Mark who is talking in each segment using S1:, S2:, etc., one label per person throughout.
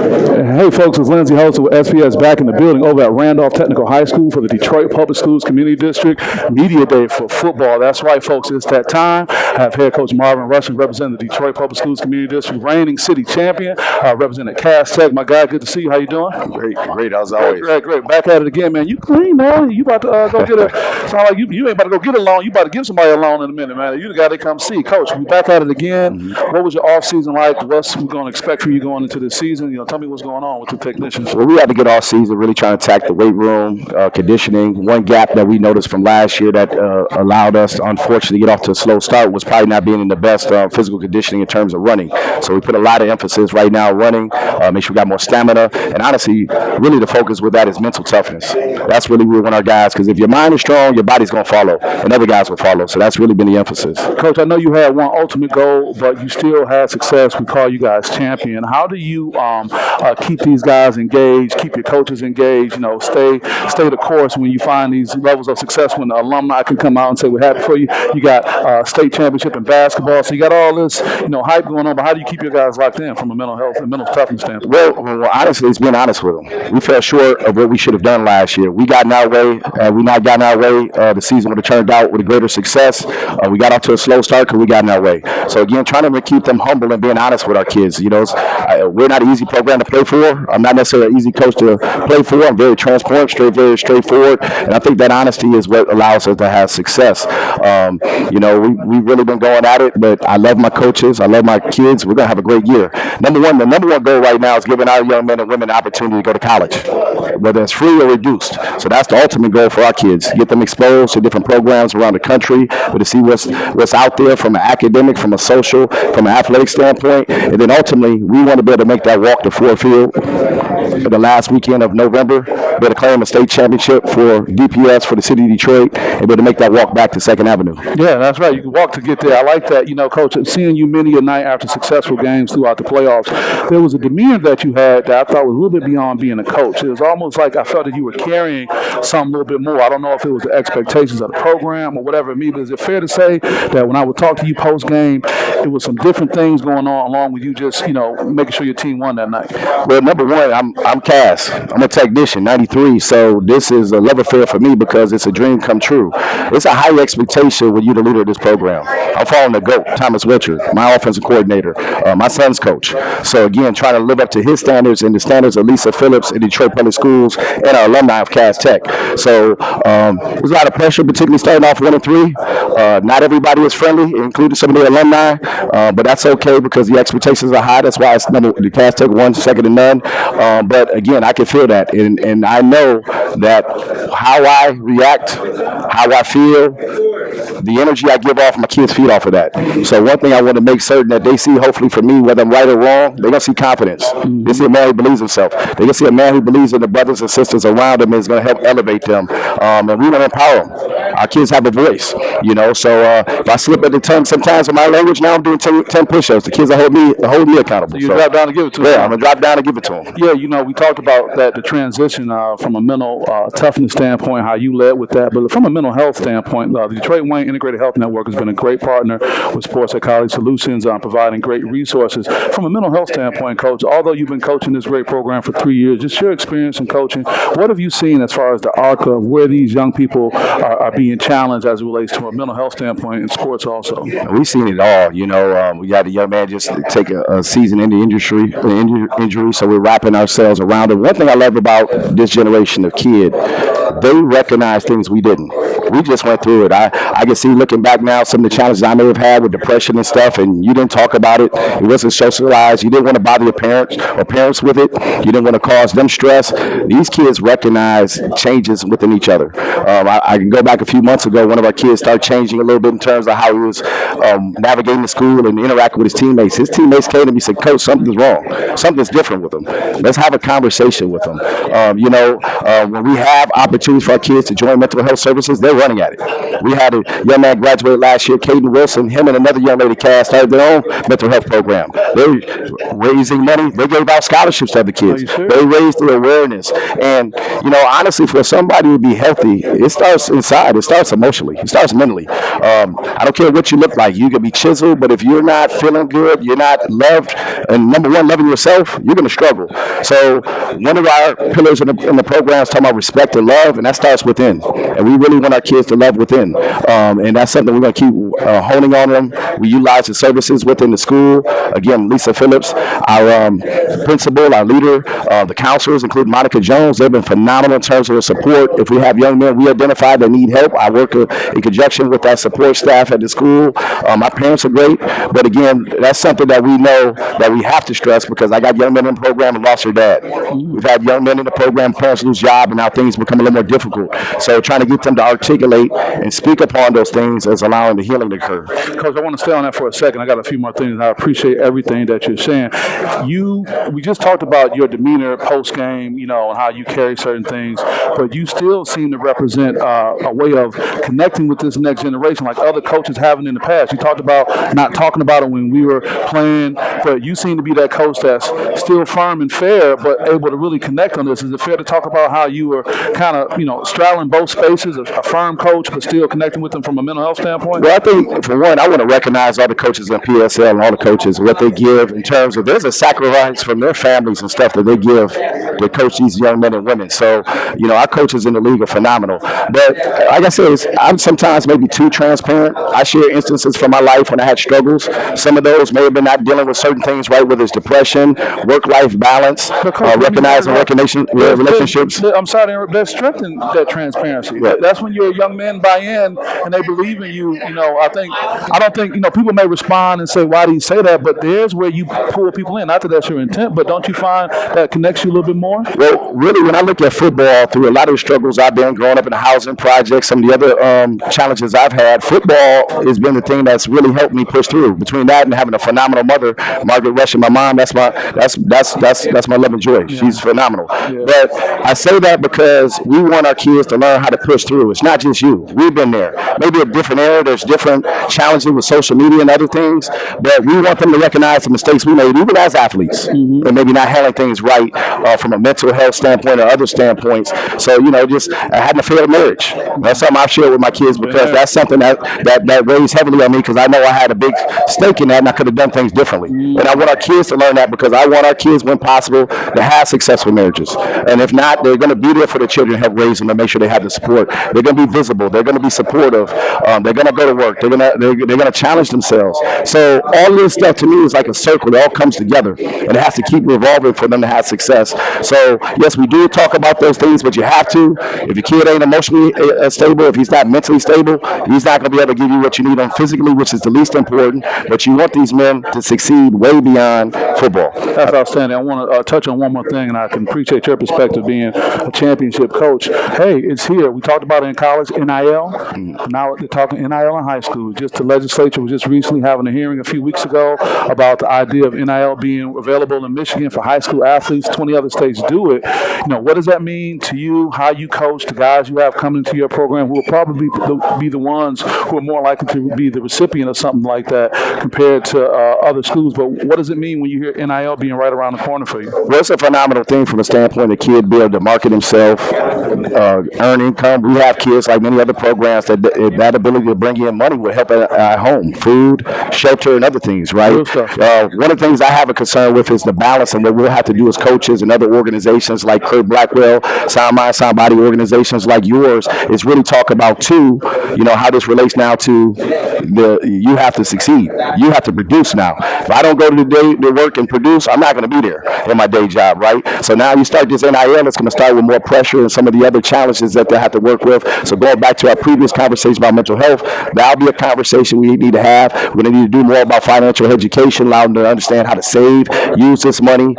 S1: Hey folks, it's Lindsay Holster with SPS back in the building over at Randolph Technical High School for the Detroit Public Schools Community District Media Day for football. That's right, folks, it's that time. I have head coach Marvin representing the Detroit Public Schools Community District, reigning city champion, representing Cass Tech. My guy, good to see you. How you doing?
S2: Great, as always.
S1: Great. Back at it again, man. You clean, man. You about to go get a, sound like you ain't about to go get a loan. You about to give somebody a loan in a minute, man. You the guy they come see. Coach, we back at it again. Mm-hmm. What was your off season like? What's we going to expect from you going into this season? Tell me what's going on with the technicians.
S2: Well, we had to get off season really trying to attack the weight room, conditioning. One gap that we noticed from last year that allowed us, unfortunately, to get off to a slow start was probably not being in the best physical conditioning in terms of running. So we put a lot of emphasis right now on running, make sure we got more stamina, and honestly, really the focus with that is mental toughness. That's really we want our guys, because if your mind is strong, your body's going to follow, and other guys will follow. So that's really been the emphasis.
S1: Coach, I know you had one ultimate goal, but you still had success. We call you guys champion. How do you keep these guys engaged, keep your coaches engaged, stay the course when you find these levels of success, when the alumni can come out and say, we're happy for you. You got state championship in basketball, so you got all this, hype going on, but how do you keep your guys locked in from a mental health and mental toughness standpoint?
S2: Well, honestly, it's being honest with them. We fell short of what we should have done last year. We got in our way, we not got in our way. The season would have turned out with a greater success. We got off to a slow start because we got in our way. So again, trying to keep them humble and being honest with our kids. We're not an easy program to play for. I'm not necessarily an easy coach to play for. I'm very transparent, very straightforward, and I think that honesty is what allows us to have success. We've really been going at it, but I love my coaches. I love my kids. We're gonna have a great year. The number one goal right now is giving our young men and women the opportunity to go to college, whether it's free or reduced. So that's the ultimate goal for our kids: get them exposed to different programs around the country, but to see what's out there from an academic, from a social, from an athletic standpoint, and then ultimately we want to be able to make that walk to Ford Field for the last weekend of November, be able to claim a state championship for DPS for the city of Detroit, and be able to make that walk back to 2nd Avenue.
S1: Yeah, that's right. You can walk to get there. I like that. Coach, seeing you many a night after successful games throughout the playoffs, there was a demeanor that you had that I thought was a little bit beyond being a coach. It was almost like I felt that you were carrying something a little bit more. I don't know if it was the expectations of the program or whatever it may be, but is it fair to say that when I would talk to you post-game, it was some different things going on along with you just, making sure your team won that night?
S2: Well, number one, I'm Cass. I'm a technician, 93, so this is a love affair for me because it's a dream come true. It's a high expectation when you're the leader of this program. I'm following the GOAT, Thomas Richard, my offensive coordinator, my son's coach. So again, trying to live up to his standards and the standards of Lisa Phillips in Detroit Public Schools and our alumni of Cass Tech. So there's a lot of pressure, particularly starting off 1-3. Not everybody is friendly, including some of the alumni, but that's okay because the expectations are high. That's why it's the Cass Tech 1, second to none. But again, I can feel that, and I know that how I react, how I feel, the energy I give off, my kids feed off of that. So one thing I want to make certain that they see, hopefully for me, whether I'm right or wrong, they're going to see confidence. Mm-hmm. They see a man who believes himself. They're going to see a man who believes in the brothers and sisters around him and is going to help elevate them. And we want to empower them. Our kids have a voice, So if I slip at the tongue sometimes with my language, now I'm doing 10 push-ups. The kids hold me accountable.
S1: So you drop down and give it to them?
S2: Yeah, I'm going to drop down and give it to them.
S1: Yeah, we talked about that, the transition from a mental toughness standpoint, how you led with that. But from a mental health standpoint, the Detroit Wayne Integrated Health Network has been a great partner with Sports Psychology Solutions, providing great resources. From a mental health standpoint, Coach, although you've been coaching this great program for 3 years, just your experience in coaching, what have you seen as far as the arc of where these young people are being challenged as it relates to a mental health standpoint in sports also?
S2: We've seen it all. We got a young man just take a season-ending injury, so we're wrapping ourselves around it. One thing I love about this generation of kid, they recognize things we didn't. We just went through it. I can see looking back now some of the challenges I may have had with depression and stuff, and you didn't talk about it. It wasn't socialized. You didn't want to bother your parents with it. You didn't want to cause them stress. These kids recognize changes within each other. I can go back a few months ago. One of our kids started changing a little bit in terms of how he was navigating the school and interacting with his teammates. His teammates came to me and said, "Coach, something's wrong. Something's different with him. Let's have a conversation with them. When we have opportunities for our kids to join mental health services, they're running at it. We had a young man graduate last year, Caden Wilson. Him and another young lady, Cass, started their own mental health program. They're raising money. They gave out scholarships to other kids. They raised the awareness. And, honestly, for somebody to be healthy, it starts inside. It starts emotionally. It starts mentally. I don't care what you look like. You can be chiseled, but if you're not feeling good, you're not loved, and number one, loving yourself, you're going to struggle. So one of our pillars in the program is talking about respect and love, and that starts within. And we really want our kids to love within. And that's something we're going to keep honing on them. We utilize the services within the school. Again, Lisa Phillips, our principal, our leader, the counselors, including Monica Jones, they've been phenomenal in terms of their support. If we have young men we identify that need help, I work in conjunction with our support staff at the school. My parents are great, but again, that's something that we know that we have to stress because I got young men in the program who lost their dad. We've had young men in the program, parents lose jobs, and now things become a little more difficult. So trying to get them to articulate and speak upon those things is allowing the healing to occur.
S1: Coach, I want to stay on that for a second. I got a few more things. I appreciate everything that you're saying. We just talked about your demeanor post-game, and how you carry certain things, but you still seem to represent a way of connecting with this next generation like other coaches haven't in the past. You talked about not talking about it when we were playing, but you seem to be that coach that's still firm and fair, but able to really connect on this. Is it fair to talk about how you were kind of, straddling both spaces, a firm coach, but still connecting with them from a mental health standpoint?
S2: Well, I think, for one, I want to recognize all the coaches in PSL and all the coaches, what they give in terms of there's a sacrifice from their families and stuff that they give to coach these young men and women. So, our coaches in the league are phenomenal. But like I said, I'm sometimes maybe too transparent. I share instances from my life when I had struggles. Some of those may have been not dealing with certain things, right, whether it's depression, work-life balance, recognizing relationships.
S1: I'm sorry, that's strengthening that transparency.
S2: Right.
S1: That's when your young men buy in and they believe in you. I don't think people may respond and say, why do you say that? But there's where you pull people in. Not that that's your intent, but don't you find that connects you a little bit more?
S2: Well, really, when I look at football, through a lot of the struggles I've been growing up in the housing project, some of the other challenges I've had, football has been the thing that's really helped me push through. Between that and having a phenomenal mother, Margaret Rush, and my mom, that's my love and joy. Yeah. She's phenomenal. Yeah. But I say that because we want our kids to learn how to push through. It's not just you. We've been there. Maybe a different era. There's different challenges with social media and other things, but we want them to recognize the mistakes we made, even as athletes, and maybe not handling things right from a mental health standpoint or other standpoints. So, just having a failed marriage. That's something I've shared with my kids because that's something that weighs heavily on me because I know I had a big stake in that and I could have done things differently. And I want our kids to learn that because I want our kids, when possible, to have successful marriages. And if not, they're going to be there for the children and help raise them and make sure they have the support. They're going to be visible. They're going to be supportive. They're going to go to work. They're going to challenge themselves. So all of this stuff to me is like a circle. It all comes together, and it has to keep revolving for them to have success. So yes, we do talk about those things, but you have to. If your kid ain't emotionally stable, if he's not mentally stable, he's not going to be able to give you what you need on physically, which is the least important. But you want these men to succeed way beyond football.
S1: That's outstanding. I want to touch on one more thing, and I can appreciate your perspective being a championship coach. Hey, it's here. We talked about it in college, NIL. Now they're talking NIL in high school. Just the legislature was just recently having a hearing a few weeks ago about the idea of NIL being available in Michigan for high school athletes. 20 other states do it. What does that mean to you, how you coach, the guys you have coming into your program who will probably be the ones who are more likely to be the recipient of something like that compared to other schools? But what does it mean when you hear NIL being right around the corner for you?
S2: Well, it's a phenomenal thing from the standpoint of the kid being able to market himself, earn income. We have kids like many other programs that ability to bring in money will help at home, food, shelter, and other things, right? One of the things I have a concern with is the balance, and what we'll have to do as coaches and other organizations like Kurt Blackwell, Sound Mind, Sound Body organizations like yours, is really talk about too, how this relates now to you have to succeed. You have to produce now. If I don't go to the day to work and produce, I'm not going to be there in my day job, right? So now you start this NIL, it's going to start with more pressure and some of the other challenges that they have to work with. So going back to our previous conversation about mental health, that'll be a conversation we need to have. We're going to need to do more about financial education, allow them to understand how to save, use this money,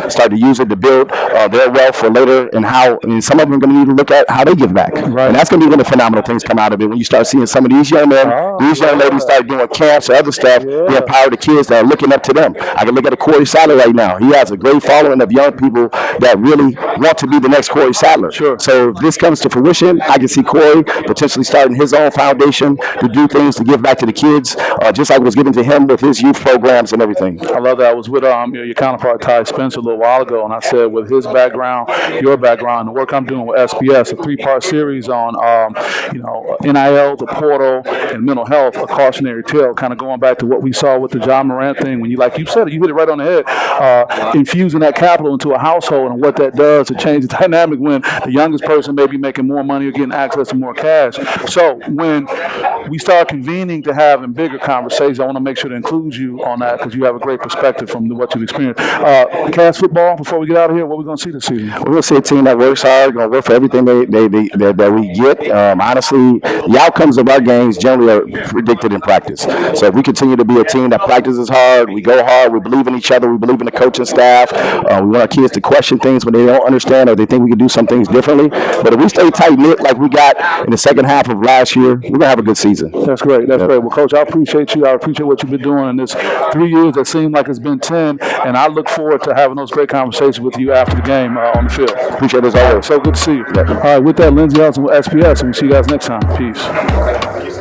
S2: start to use it to build their wealth for later, and some of them are going to need to look at how they give back. Right. And that's going to be one of the phenomenal things come out of it when you start seeing some of these young men, these young ladies start doing camps or other stuff, they empower the kids that are looking looking up to them. I can look at a Corey Sadler right now. He has a great following of young people that really want to be the next Corey Sadler.
S1: Sure.
S2: So if this comes to fruition, I can see Corey potentially starting his own foundation to do things to give back to the kids, just like was given to him with his youth programs and everything.
S1: I love that. I was with your counterpart Ty Spencer a little while ago, and I said with his background, your background, the work I'm doing with SPS, a 3-part series on NIL, the portal, and mental health, a cautionary tale, kind of going back to what we saw with the John Morant thing. When you said it, you hit it right on the head. Infusing that capital into a household and what that does to change the dynamic when the youngest person may be making more money or getting access to more cash. So when we start convening to having bigger conversations, I want to make sure to include you on that because you have a great perspective from what you've experienced. Cass football, before we get out of here, what are we going to see this season?
S2: We're going to see a team that works hard, going to work for everything that we get. Honestly, the outcomes of our games generally are predicted in practice. So if we continue to be a team that practices hard, we go hard, we believe in each other, we believe in the coaching staff, we want our kids to question things when they don't understand or they think we can do some things differently. But if we stay tight-knit like we got in the second half of last year, we're going to have a good season.
S1: That's great. That's great. Well, Coach, I appreciate you. I appreciate what you've been doing in this 3 years that seem like it's been 10, and I look forward to having those great conversations with you after the game on the field.
S2: Appreciate it as always.
S1: So good to see you. All right, with that, Lindsey Hudson with SPS, and we'll see you guys next time. Peace.